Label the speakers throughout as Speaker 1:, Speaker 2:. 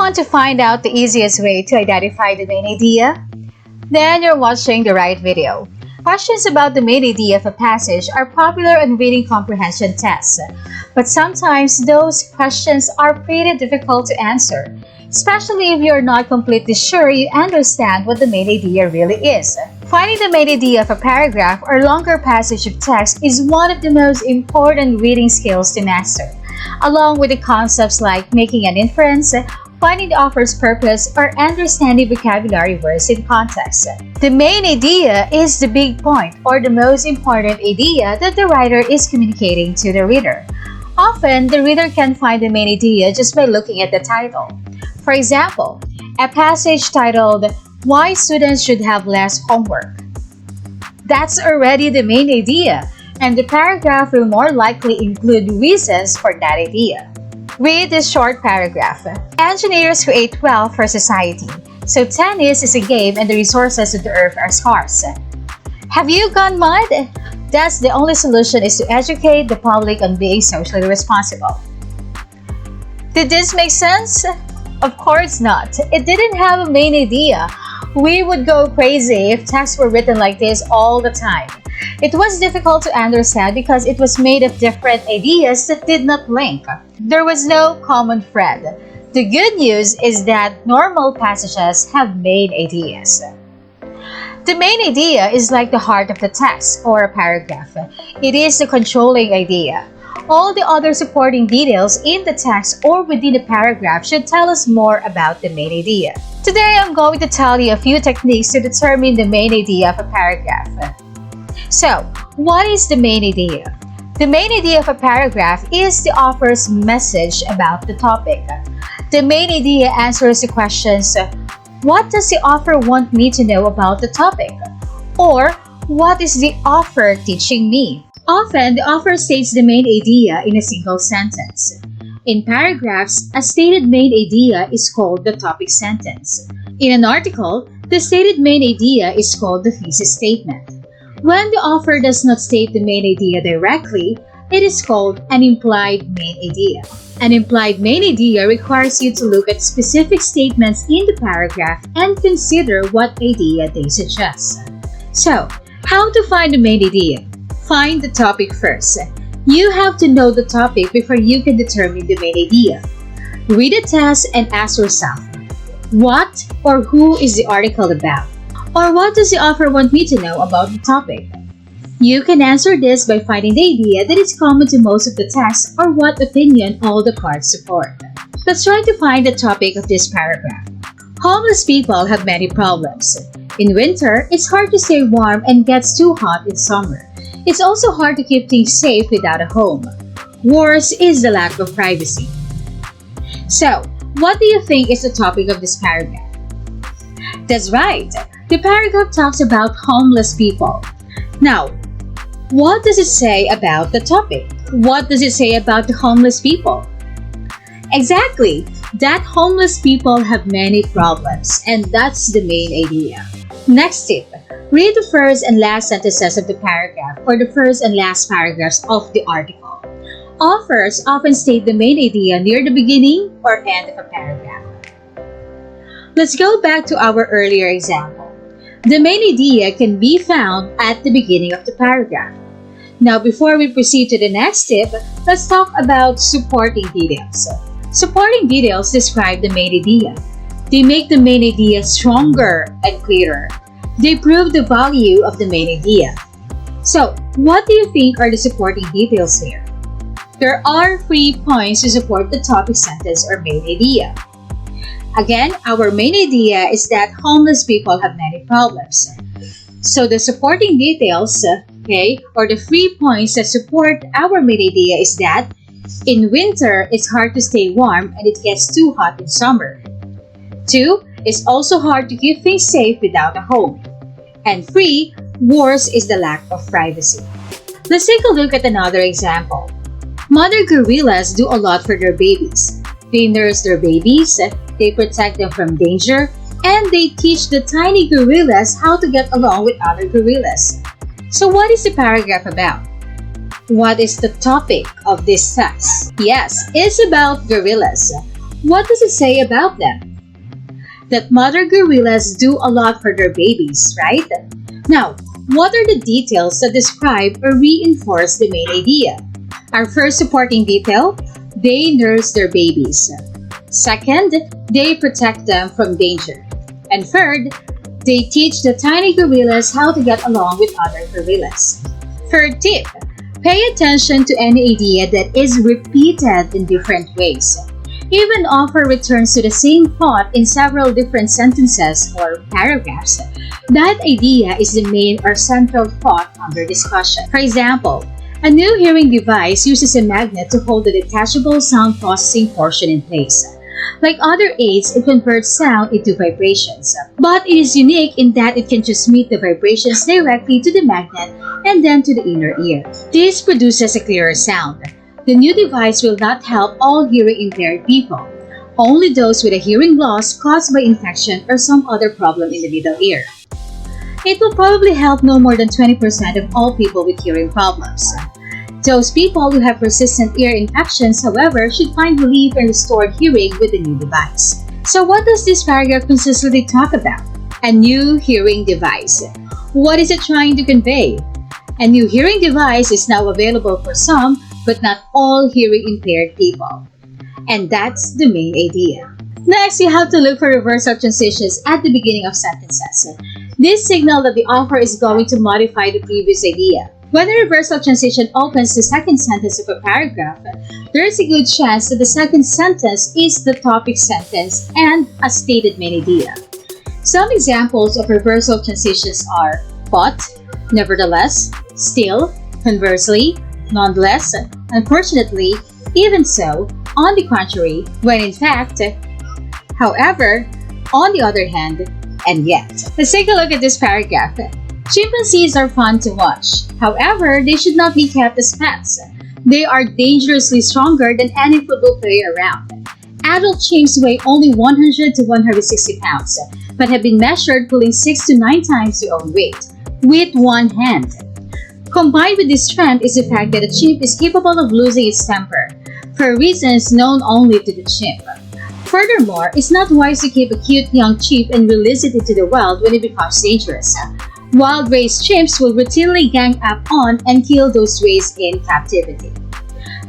Speaker 1: want to find out the easiest way to identify the main idea? Then you're watching the right video. Questions about the main idea of a passage are popular in reading comprehension tests, but sometimes those questions are pretty difficult to answer, especially if you're not completely sure you understand what the main idea really is. Finding the main idea of a paragraph or longer passage of text is one of the most important reading skills to master, along with the concepts like making an inference, finding the author's purpose, or understanding vocabulary words in context. The main idea is the big point or the most important idea that the writer is communicating to the reader. Often, the reader can find the main idea just by looking at the title. For example, a passage titled, "Why Students Should Have Less Homework." That's already the main idea, and the paragraph will more likely include reasons for that idea. Read this short paragraph. Engineers create wealth for society, so tennis is a game and the resources of the earth are scarce. Have you gone mad? Thus, the only solution is to educate the public on being socially responsible. Did this make sense? Of course not. It didn't have a main idea. We would go crazy if texts were written like this all the time. It was difficult to understand because it was made of different ideas that did not link. There was no common thread. The good news is that normal passages have main ideas. The main idea is like the heart of the text or a paragraph. It is the controlling idea. All the other supporting details in the text or within the paragraph should tell us more about the main idea. Today, I'm going to tell you a few techniques to determine the main idea of a paragraph. So, what is the main idea? The main idea of a paragraph is the author's message about the topic. The main idea answers the questions, what does the author want me to know about the topic? Or, what is the author teaching me? Often, the author states the main idea in a single sentence. In paragraphs, a stated main idea is called the topic sentence. In an article, the stated main idea is called the thesis statement. When the author does not state the main idea directly, it is called an implied main idea. An implied main idea requires you to look at specific statements in the paragraph and consider what idea they suggest. So, how to find the main idea? Find the topic first. You have to know the topic before you can determine the main idea. Read the text and ask yourself, what or who is the article about? Or what does the author want me to know about the topic? You can answer this by finding the idea that is common to most of the text or what opinion all the parts support. Let's try to find the topic of this paragraph. Homeless people have many problems. In winter, it's hard to stay warm and gets too hot in summer. It's also hard to keep things safe without a home. Worse is the lack of privacy. So, what do you think is the topic of this paragraph? That's right. The paragraph talks about homeless people. Now, what does it say about the topic? What does it say about the homeless people? Exactly, that homeless people have many problems, and that's the main idea. Next tip, read the first and last sentences of the paragraph or the first and last paragraphs of the article. Authors often state the main idea near the beginning or end of a paragraph. Let's go back to our earlier example. The main idea can be found at the beginning of the paragraph. Now, before we proceed to the next tip, let's talk about supporting details. Supporting details describe the main idea. They make the main idea stronger and clearer. They prove the value of the main idea. So, what do you think are the supporting details here? There are 3 points to support the topic sentence or main idea. Again, our main idea is that homeless people have many problems. So the supporting details, or the 3 points that support our main idea is that in winter, it's hard to stay warm and it gets too hot in summer. 2, it's also hard to keep things safe without a home. And 3, worse is the lack of privacy. Let's take a look at another example. Mother gorillas do a lot for their babies. They nurse their babies, they protect them from danger, and they teach the tiny gorillas how to get along with other gorillas. So what is the paragraph about? What is the topic of this text? Yes, it's about gorillas. What does it say about them? That mother gorillas do a lot for their babies, right? Now, what are the details that describe or reinforce the main idea? Our first supporting detail, they nurse their babies. Second, they protect them from danger. And third, they teach the tiny gorillas how to get along with other gorillas. Third tip, pay attention to any idea that is repeated in different ways. Even offer returns to the same thought in several different sentences or paragraphs. That idea is the main or central thought under discussion. For example, a new hearing device uses a magnet to hold the detachable sound processing portion in place. Like other aids, it converts sound into vibrations. But it is unique in that it can transmit the vibrations directly to the magnet and then to the inner ear. This produces a clearer sound. The new device will not help all hearing impaired people, only those with a hearing loss caused by infection or some other problem in the middle ear. It will probably help no more than 20% of all people with hearing problems. Those people who have persistent ear infections, however, should find relief and restored hearing with the new device. So what does this paragraph consistently talk about? A new hearing device. What is it trying to convey? A new hearing device is now available for some, but not all hearing impaired people. And that's the main idea. Next, you have to look for reversal transitions at the beginning of sentences. This signals that the author is going to modify the previous idea. When a reversal transition opens the second sentence of a paragraph, there is a good chance that the second sentence is the topic sentence and a stated main idea. Some examples of reversal transitions are but, nevertheless, still, conversely, nonetheless, unfortunately, even so, on the contrary, when in fact, however, on the other hand, and yet. Let's take a look at this paragraph. Chimpanzees are fun to watch. However, they should not be kept as pets. They are dangerously stronger than any football player around. Adult chimps weigh only 100 to 160 pounds, but have been measured pulling 6 to 9 times their own weight, with one hand. Combined with this trend is the fact that a chimp is capable of losing its temper, for reasons known only to the chimp. Furthermore, it's not wise to keep a cute young chimp and release it into the wild when it becomes dangerous. Wild-raised chimps will routinely gang up on and kill those raised in captivity.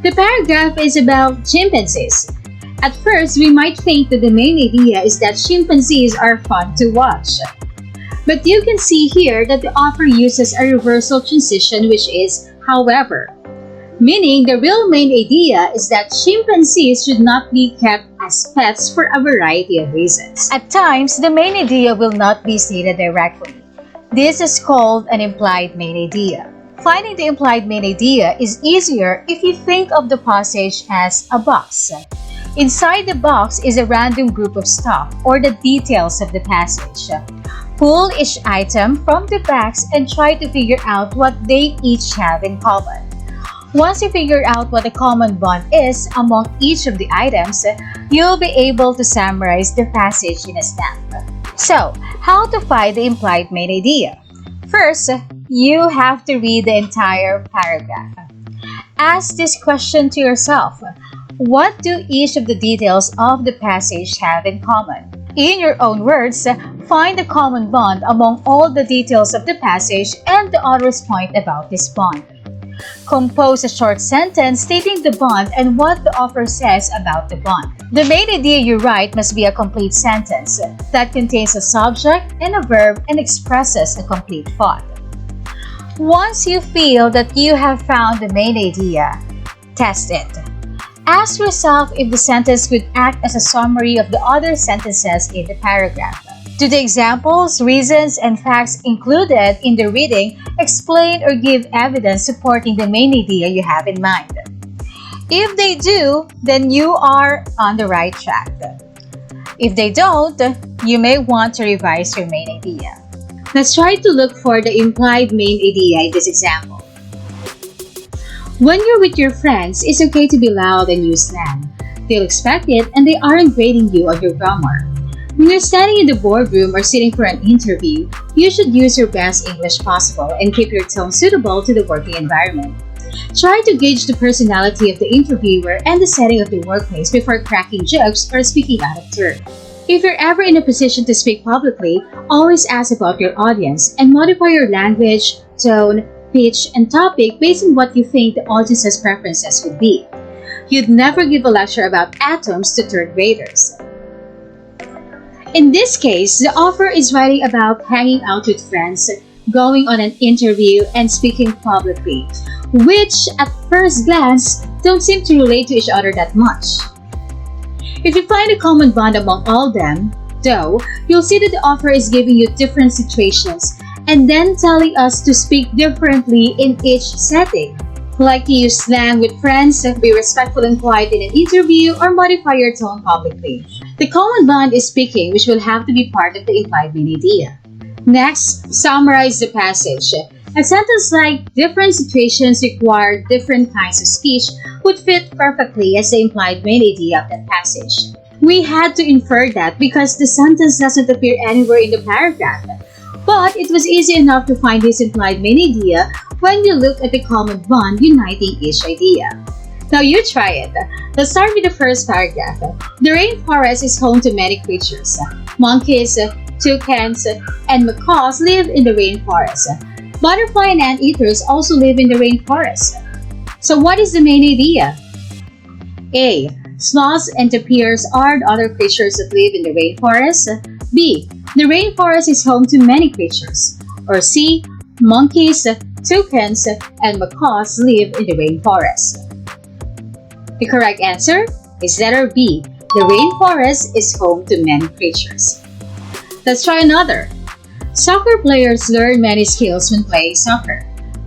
Speaker 1: The paragraph is about chimpanzees. At first, we might think that the main idea is that chimpanzees are fun to watch. But you can see here that the author uses a reversal transition, which is however, meaning the real main idea is that chimpanzees should not be kept as pets for a variety of reasons. At times, the main idea will not be stated directly. This is called an implied main idea. Finding the implied main idea is easier if you think of the passage as a box. Inside the box is a random group of stuff or the details of the passage. Pull each item from the box and try to figure out what they each have in common. Once you figure out what the common bond is among each of the items, you'll be able to summarize the passage in a snap. So, how to find the implied main idea? First, you have to read the entire paragraph. Ask this question to yourself. What do each of the details of the passage have in common? In your own words, find the common bond among all the details of the passage and the author's point about this bond. Compose a short sentence stating the bond and what the author says about the bond. The main idea you write must be a complete sentence that contains a subject and a verb and expresses a complete thought. Once you feel that you have found the main idea, test it. Ask yourself if the sentence could act as a summary of the other sentences in the paragraph. Do the examples, reasons, and facts included in the reading explain or give evidence supporting the main idea you have in mind? If they do, then you are on the right track. If they don't, you may want to revise your main idea. Let's try to look for the implied main idea in this example. When you're with your friends, it's okay to be loud and use slang. They'll expect it and they aren't grading you on your grammar. When you're standing in the boardroom or sitting for an interview, you should use your best English possible and keep your tone suitable to the working environment. Try to gauge the personality of the interviewer and the setting of the workplace before cracking jokes or speaking out of turn. If you're ever in a position to speak publicly, always ask about your audience and modify your language, tone, pitch, and topic based on what you think the audience's preferences would be. You'd never give a lecture about atoms to third graders. In this case, the offer is writing about hanging out with friends, going on an interview, and speaking publicly, which at first glance don't seem to relate to each other that much. If you find a common bond among all of them, though, you'll see that the offer is giving you different situations and then telling us to speak differently in each setting. Like to use slang with friends, be respectful and quiet in an interview, or modify your tone publicly. The common bond is speaking, which will have to be part of the implied main idea. Next, summarize the passage. A sentence like different situations require different kinds of speech would fit perfectly as the implied main idea of that passage. We had to infer that because the sentence doesn't appear anywhere in the paragraph. But it was easy enough to find this implied main idea when you look at the common bond uniting each idea. Now you try it. Let's start with the first paragraph. The rainforest is home to many creatures. Monkeys, toucans, and macaws live in the rainforest. Butterfly and anteaters also live in the rainforest. So what is the main idea? A. Sloths and tapirs are the other creatures that live in the rainforest. B. The rainforest is home to many creatures. Or C. Monkeys, toucans, and macaws live in the rainforest. The correct answer is letter B. The rainforest is home to many creatures. Let's try another. Soccer players learn many skills when playing soccer.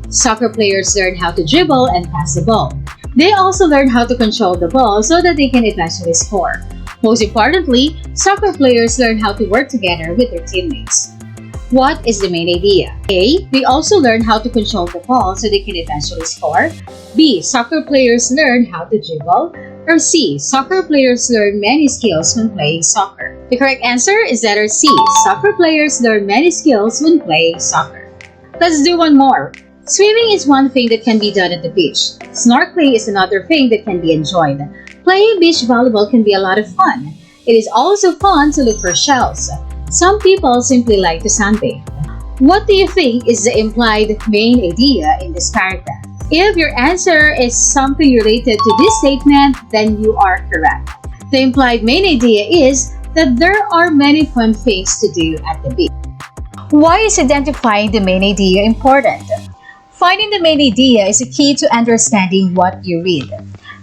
Speaker 1: Soccer players learn how to dribble and pass the ball. They also learn how to control the ball so that they can eventually score. Most importantly, soccer players learn how to work together with their teammates. What is the main idea? A. They also learn how to control the ball so they can eventually score. B. Soccer players learn how to dribble. Or C. Soccer players learn many skills when playing soccer. The correct answer is letter C. Soccer players learn many skills when playing soccer. Let's do one more. Swimming is one thing that can be done at the beach. Snorkeling is another thing that can be enjoyed. Playing beach volleyball can be a lot of fun. It is also fun to look for shells. Some people simply like to sunbathe. What do you think is the implied main idea in this paragraph? If your answer is something related to this statement, then you are correct. The implied main idea is that there are many fun things to do at the beach. Why is identifying the main idea important? Finding the main idea is a key to understanding what you read.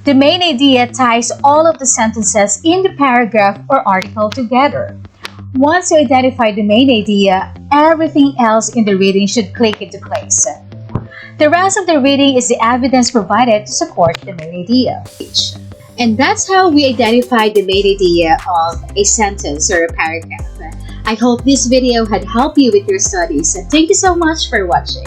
Speaker 1: The main idea ties all of the sentences in the paragraph or article together. Once you identify the main idea, everything else in the reading should click into place. The rest of the reading is the evidence provided to support the main idea. And that's how we identify the main idea of a sentence or a paragraph. I hope this video had helped you with your studies. Thank you so much for watching.